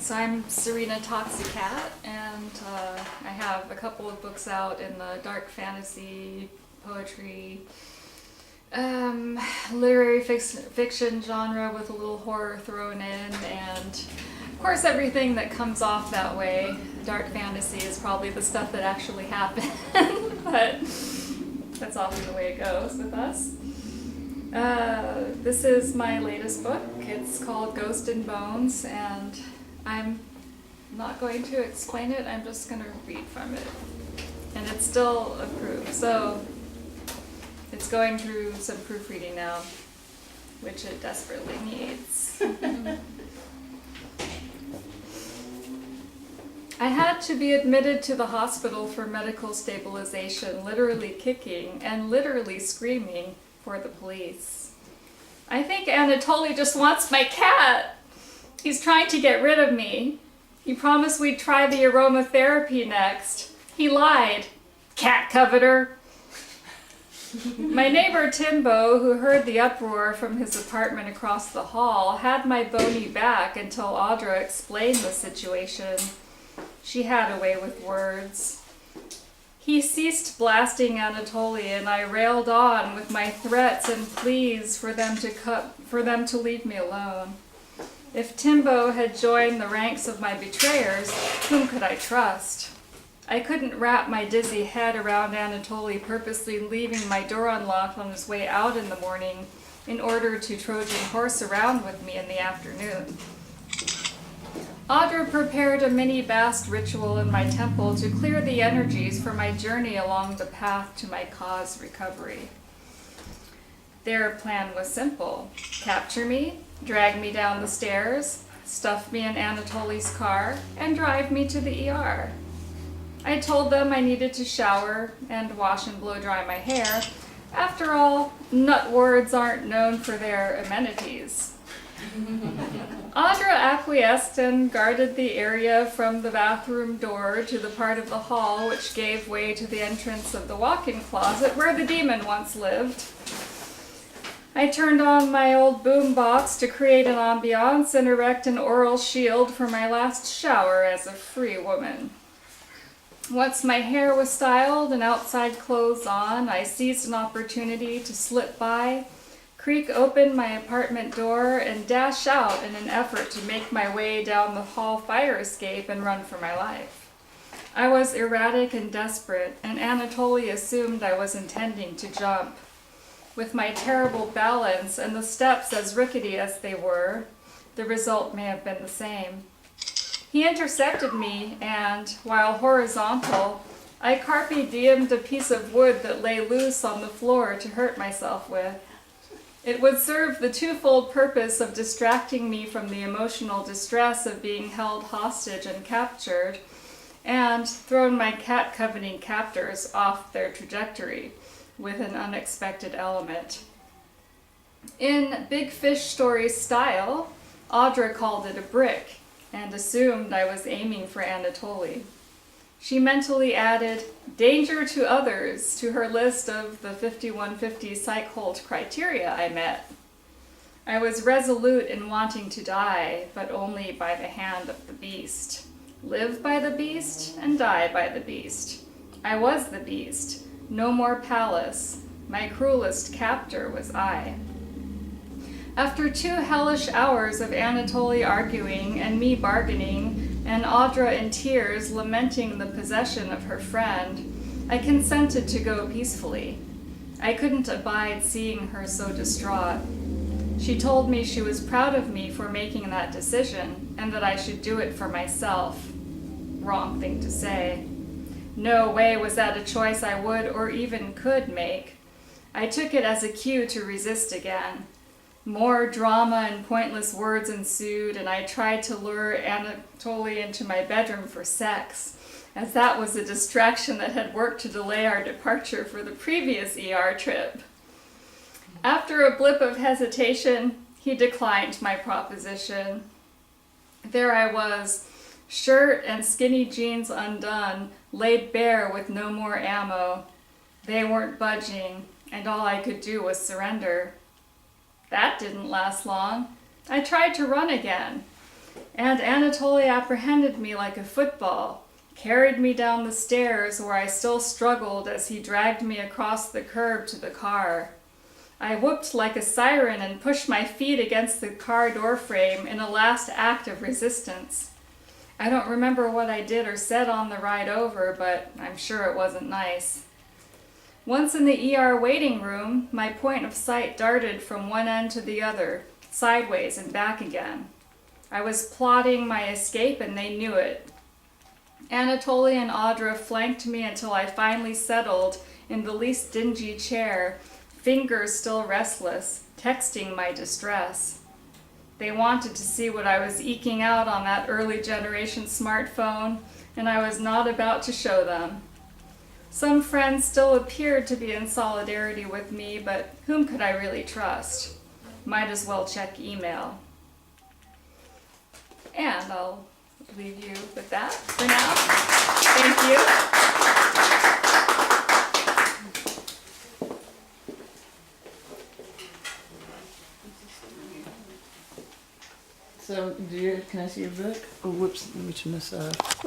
Thanks. I'm Serena Toxicat, and I have a couple of books out in the dark fantasy, poetry, literary fiction genre with a little horror thrown in, and of course everything that comes off that way. Dark fantasy is probably the stuff that actually happened, but that's often the way it goes with us. This is my latest book. It's called Ghost and Bones, and I'm not going to explain it. I'm just going to read from it. And it's still approved, so it's going through some proofreading now, which it desperately needs. I had to be admitted to the hospital for medical stabilization, literally kicking and literally screaming for the police. I think Anatoly just wants my cat. He's trying to get rid of me. He promised we'd try the aromatherapy next. He lied. Cat coveter. My neighbor Timbo, who heard the uproar from his apartment across the hall, had my bony back until Audra explained the situation. She had a way with words. He ceased blasting Anatoly, and I railed on with my threats and pleas for them to leave me alone. If Timbo had joined the ranks of my betrayers, whom could I trust? I couldn't wrap my dizzy head around Anatoly purposely leaving my door unlocked on his way out in the morning in order to Trojan horse around with me in the afternoon. Audra prepared a mini-bast ritual in my temple to clear the energies for my journey along the path to my cause recovery. Their plan was simple: capture me, drag me down the stairs, stuff me in Anatoly's car, and drive me to the ER. I told them I needed to shower and wash and blow dry my hair. After all, nut wards aren't known for their amenities. Audra acquiesced and guarded the area from the bathroom door to the part of the hall which gave way to the entrance of the walk-in closet where the demon once lived. I turned on my old boom box to create an ambiance and erect an oral shield for my last shower as a free woman. Once my hair was styled and outside clothes on, I seized an opportunity to slip by, creak open my apartment door, and dash out in an effort to make my way down the hall fire escape and run for my life. I was erratic and desperate, and Anatoly assumed I was intending to jump. With my terrible balance and the steps as rickety as they were, the result may have been the same. He intercepted me, and, while horizontal, I carpe diem'd a piece of wood that lay loose on the floor to hurt myself with. It would serve the twofold purpose of distracting me from the emotional distress of being held hostage and captured, and thrown my cat-coveting captors off their trajectory with an unexpected element. In Big Fish Story style, Audra called it a brick and assumed I was aiming for Anatoly. She mentally added "danger to others" to her list of the 5150 psych-hold criteria I met. I was resolute in wanting to die, but only by the hand of the beast. Live by the beast and die by the beast. I was the beast, no more Pallas. My cruelest captor was I. After 2 hellish hours of Anatoly arguing and me bargaining, and Audra in tears lamenting the possession of her friend, I consented to go peacefully. I couldn't abide seeing her so distraught. She told me she was proud of me for making that decision, and that I should do it for myself. Wrong thing to say. No way was that a choice I would or even could make. I took it as a cue to resist again. More drama and pointless words ensued, and I tried to lure Anatoly into my bedroom for sex, as that was a distraction that had worked to delay our departure for the previous ER trip. After a blip of hesitation, he declined my proposition. There I was, shirt and skinny jeans undone, laid bare with no more ammo. They weren't budging, and all I could do was surrender. That didn't last long. I tried to run again. And Anatoly apprehended me like a football, carried me down the stairs where I still struggled as he dragged me across the curb to the car. I whooped like a siren and pushed my feet against the car door frame in a last act of resistance. I don't remember what I did or said on the ride over, but I'm sure it wasn't nice. Once in the ER waiting room, my point of sight darted from one end to the other, sideways and back again. I was plotting my escape and they knew it. Anatoly and Audra flanked me until I finally settled in the least dingy chair, fingers still restless, texting my distress. They wanted to see what I was eking out on that early generation smartphone, and I was not about to show them. Some friends still appeared to be in solidarity with me, but whom could I really trust? Might as well check email. And I'll leave you with that for now. Thank you. So, can I see your book? Oh, whoops, let me turn this off.